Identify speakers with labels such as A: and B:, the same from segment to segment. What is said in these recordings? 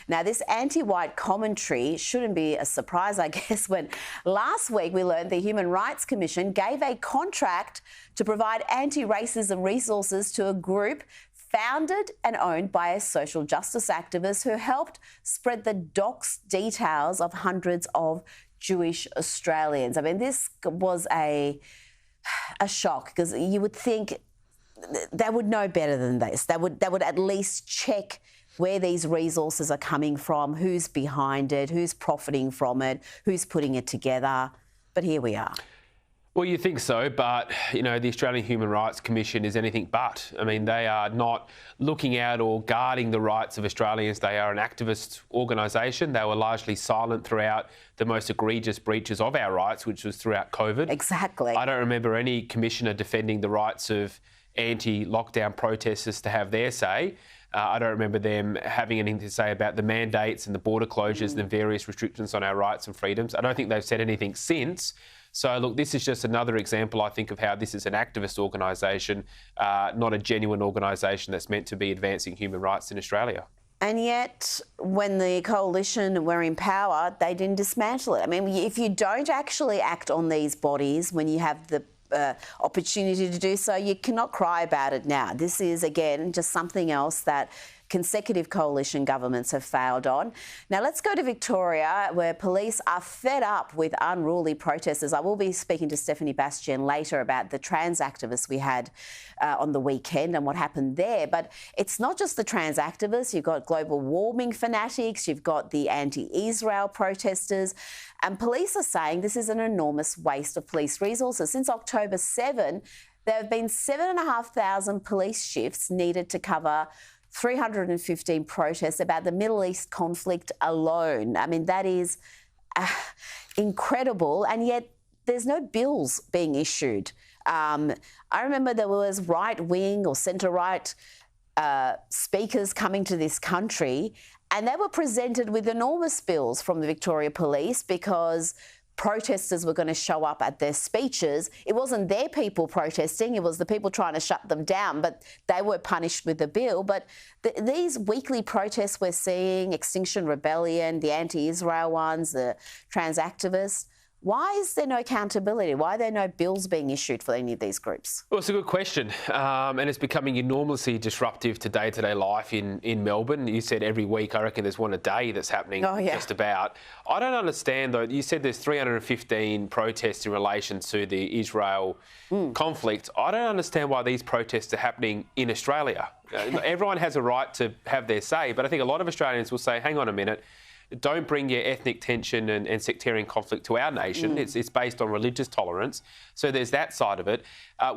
A: Now, this anti-white commentary shouldn't be a surprise, I guess, when last week we learned the Human Rights Commission gave a contract to provide anti-racism resources to a group founded and owned by a social justice activist who helped spread the doxed details of hundreds of Jewish Australians. I mean, this was a shock, because you would think they would know better than this. They would at least check where these resources are coming from, who's behind it, who's profiting from it, who's putting it together. But here we are.
B: Well, you think so, but, you know, the Australian Human Rights Commission is anything but. I mean, they are not looking out or guarding the rights of Australians. They are an activist organisation. They were largely silent throughout the most egregious breaches of our rights, which was throughout COVID.
A: Exactly.
B: I don't remember any commissioner defending the rights of anti-lockdown protesters to have their say. I don't remember them having anything to say about the mandates and the border closures and the various restrictions on our rights and freedoms. I don't think they've said anything since. So, look, this is just another example, I think, of how this is an activist organisation, not a genuine organisation that's meant to be advancing human rights in Australia.
A: And yet, when the coalition were in power, they didn't dismantle it. I mean, if you don't actually act on these bodies when you have the opportunity to do so, you cannot cry about it now. This is, again, just something else that consecutive coalition governments have failed on. Now, let's go to Victoria, where police are fed up with unruly protesters. I will be speaking to Stephanie Bastian later about the trans activists we had on the weekend and what happened there. But it's not just the trans activists. You've got global warming fanatics. You've got the anti-Israel protesters. And police are saying this is an enormous waste of police resources. Since October 7, there have been 7,500 police shifts needed to cover 315 protests about the Middle East conflict alone. I mean, that is incredible, and yet there's no bills being issued. I remember there was right-wing or centre-right speakers coming to this country, and they were presented with enormous bills from the Victoria Police because protesters were going to show up at their speeches. It wasn't their people protesting, it was the people trying to shut them down, but they were punished with the bill. But these weekly protests we're seeing, Extinction Rebellion, the anti-Israel ones, the trans activists, why is there no accountability? Why are there no bills being issued for any of these groups?
B: Well, it's a good question, and it's becoming enormously disruptive to day-to-day life in Melbourne. You said every week, I reckon there's one a day that's happening, just about. I don't understand, though. You said there's 315 protests in relation to the Israel conflict. I don't understand why these protests are happening in Australia. Everyone has a right to have their say, but I think a lot of Australians will say, hang on a minute, don't bring your ethnic tension and sectarian conflict to our nation. It's based on religious tolerance. So there's that side of it.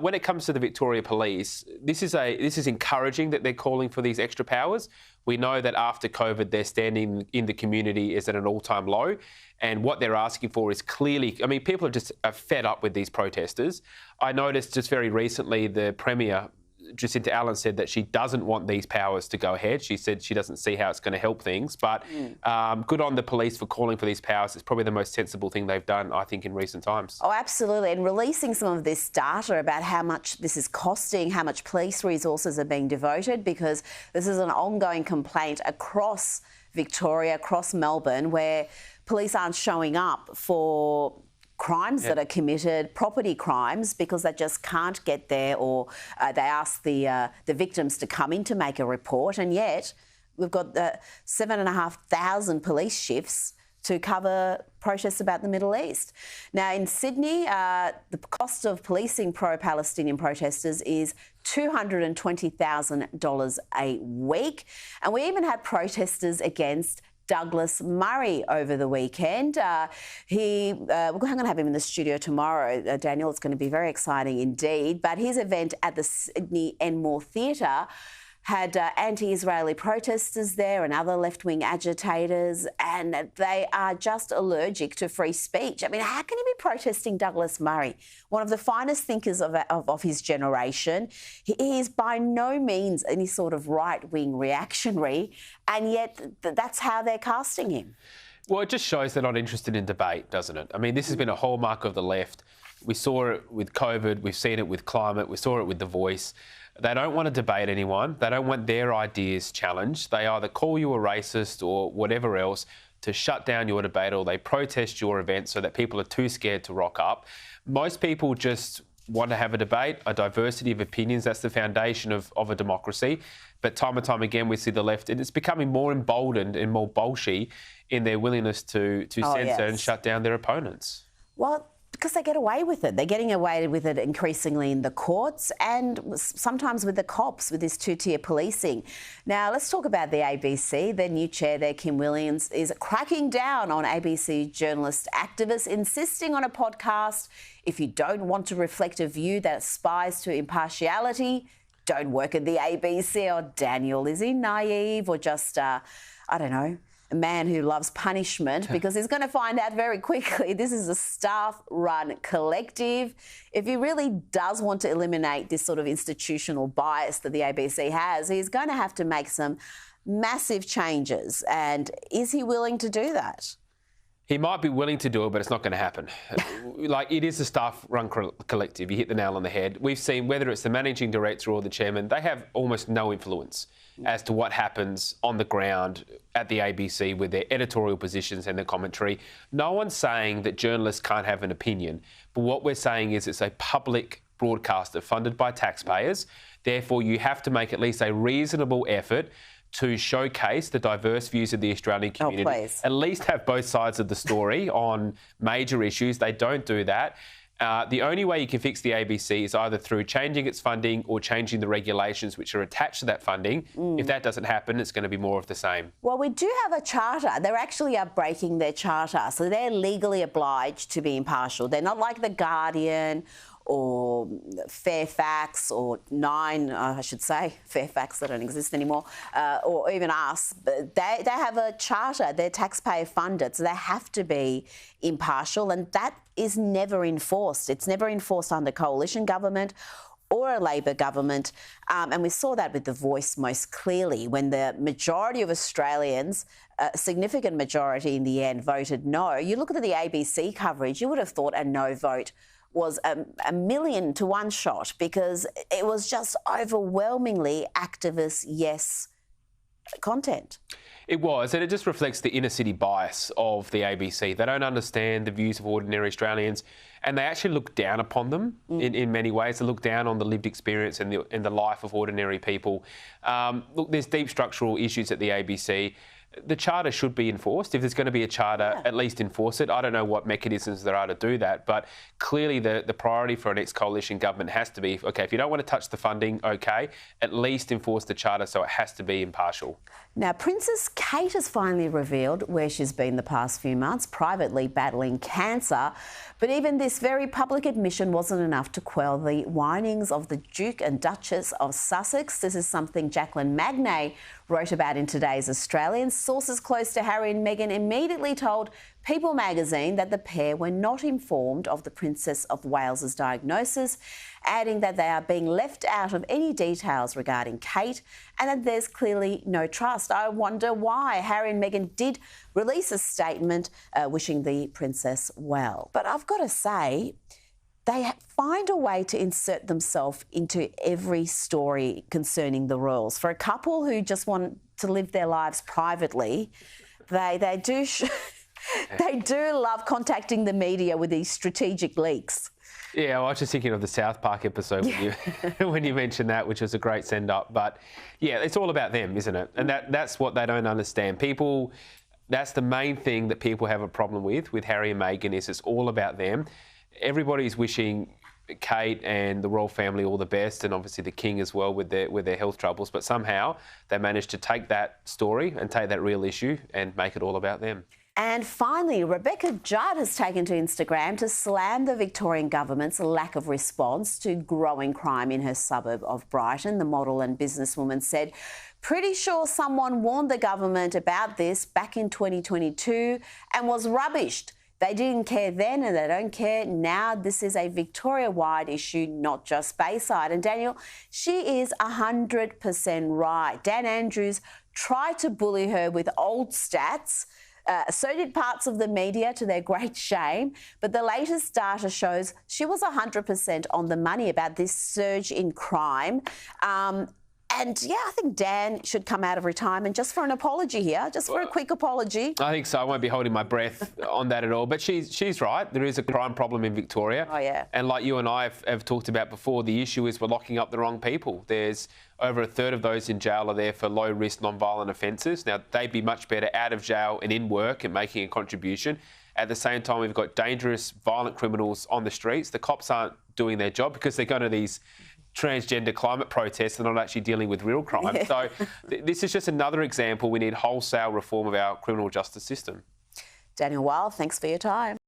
B: When it comes to the Victoria Police, this is encouraging that they're calling for these extra powers. We know that after COVID, their standing in the community is at an all-time low. And what they're asking for is clearly, I mean, people are just fed up with these protesters. I noticed just very recently the Premier, Jacinta Allen, said that she doesn't want these powers to go ahead. She said she doesn't see how it's going to help things. But good on the police for calling for these powers. It's probably the most sensible thing they've done, I think, in recent times.
A: Oh, absolutely. And releasing some of this data about how much this is costing, how much police resources are being devoted, because this is an ongoing complaint across Victoria, across Melbourne, where police aren't showing up for crimes that are committed, property crimes, because they just can't get there, or they ask the victims to come in to make a report, and yet we've got 7,500 police shifts to cover protests about the Middle East. Now, in Sydney, the cost of policing pro-Palestinian protesters is $220,000 a week, and we even had protesters against Douglas Murray over the weekend. We're going to have him in the studio tomorrow, Daniel. It's going to be very exciting indeed. But his event at the Sydney Enmore Theatre had anti-Israeli protesters there and other left-wing agitators, and they are just allergic to free speech. I mean, how can you be protesting Douglas Murray, one of the finest thinkers of his generation? He is by no means any sort of right-wing reactionary, and yet that's how they're casting him.
B: Well, it just shows they're not interested in debate, doesn't it? I mean, this has been a hallmark of the left. We saw it with COVID, we've seen it with climate, we saw it with The Voice. They don't want to debate anyone. They don't want their ideas challenged. They either call you a racist or whatever else to shut down your debate, or they protest your event so that people are too scared to rock up. Most people just want to have a debate, a diversity of opinions. That's the foundation of a democracy. But time and time again, we see the left, and it's becoming more emboldened and more bolshy in their willingness to censor and shut down their opponents.
A: Well, because they get away with it. They're getting away with it increasingly in the courts and sometimes with the cops, with this two-tier policing. Now, let's talk about the ABC. Their new chair there, Kim Williams, is cracking down on ABC journalist activists, insisting on a podcast. If you don't want to reflect a view that aspires to impartiality, don't work at the ABC. Or Daniel, is he naive or just, I don't know, a man who loves punishment? Because he's going to find out very quickly this is a staff-run collective. If he really does want to eliminate this sort of institutional bias that the ABC has, he's going to have to make some massive changes. And is he willing to do that?
B: He might be willing to do it, but it's not going to happen. Like, it is a staff-run collective. You hit the nail on the head. We've seen, whether it's the managing director or the chairman, they have almost no influence as to what happens on the ground at the ABC with their editorial positions and their commentary. No one's saying that journalists can't have an opinion, but what we're saying is it's a public broadcaster funded by taxpayers. Therefore, you have to make at least a reasonable effort to showcase the diverse views of the Australian community. At least have both sides of the story on major issues. They don't do that. The only way you can fix the ABC is either through changing its funding or changing the regulations which are attached to that funding. If that doesn't happen, it's going to be more of the same.
A: Well, we do have a charter. They actually are breaking their charter, so they're legally obliged to be impartial. They're not like The Guardian or Fairfax or Nine, I should say, Fairfax, they don't exist anymore, or even us. They have a charter. They're taxpayer funded, so they have to be impartial, and that is never enforced. It's never enforced under coalition government or a Labor government. And we saw that with The Voice most clearly when the majority of Australians, a significant majority in the end, voted no. You look at the ABC coverage, you would have thought a no vote was a 1,000,000 to 1 shot, because it was just overwhelmingly activist yes content.
B: It was, and it just reflects the inner city bias of the ABC. They don't understand the views of ordinary Australians, and they actually look down upon them in many ways. They look down on the lived experience and the life of ordinary people. Look, there's deep structural issues at the ABC. The charter should be enforced. If there's going to be a charter, at least enforce it. I don't know what mechanisms there are to do that, but clearly the priority for an ex-coalition government has to be, OK, if you don't want to touch the funding, OK, at least enforce the charter so it has to be impartial.
A: Now, Princess Kate has finally revealed where she's been the past few months, privately battling cancer. But even this very public admission wasn't enough to quell the whinings of the Duke and Duchess of Sussex. This is something Jacqueline Magnay wrote about in today's Australian. Sources close to Harry and Meghan immediately told People magazine that the pair were not informed of the Princess of Wales's diagnosis, adding that they are being left out of any details regarding Kate and that there's clearly no trust. I wonder why. Harry and Meghan did release a statement wishing the princess well. But I've got to say, they find a way to insert themselves into every story concerning the royals. For a couple who just want to live their lives privately, they do they do love contacting the media with these strategic leaks.
B: Yeah, well, I was just thinking of the South Park episode when you mentioned that, which was a great send-up. But yeah, it's all about them, isn't it? And that's what they don't understand. People, that's the main thing that people have a problem with Harry and Meghan, is it's all about them. Everybody's wishing Kate and the royal family all the best, and obviously the king as well with their health troubles. But somehow they managed to take that story and take that real issue and make it all about them.
A: And finally, Rebecca Judd has taken to Instagram to slam the Victorian government's lack of response to growing crime in her suburb of Brighton. The model and businesswoman said, "Pretty sure someone warned the government about this back in 2022 and was rubbished. They didn't care then and they don't care now. This is a Victoria-wide issue, not just Bayside." And Daniel, she is 100% right. Dan Andrews tried to bully her with old stats So did parts of the media, to their great shame. But the latest data shows she was 100% on the money about this surge in crime. And yeah, I think Dan should come out of retirement just for an apology here, just for a quick apology.
B: I think so. I won't be holding my breath on that at all. But she's right. There is a crime problem in Victoria.
A: Oh, yeah.
B: And like you and I have talked about before, the issue is we're locking up the wrong people. There's over a third of those in jail are there for low-risk, non-violent offences. Now, they'd be much better out of jail and in work and making a contribution. At the same time, we've got dangerous, violent criminals on the streets. The cops aren't doing their job because they're going to these transgender climate protests and not actually dealing with real crime. Yeah. So this is just another example. We need wholesale reform of our criminal justice system.
A: Daniel Wild, thanks for your time.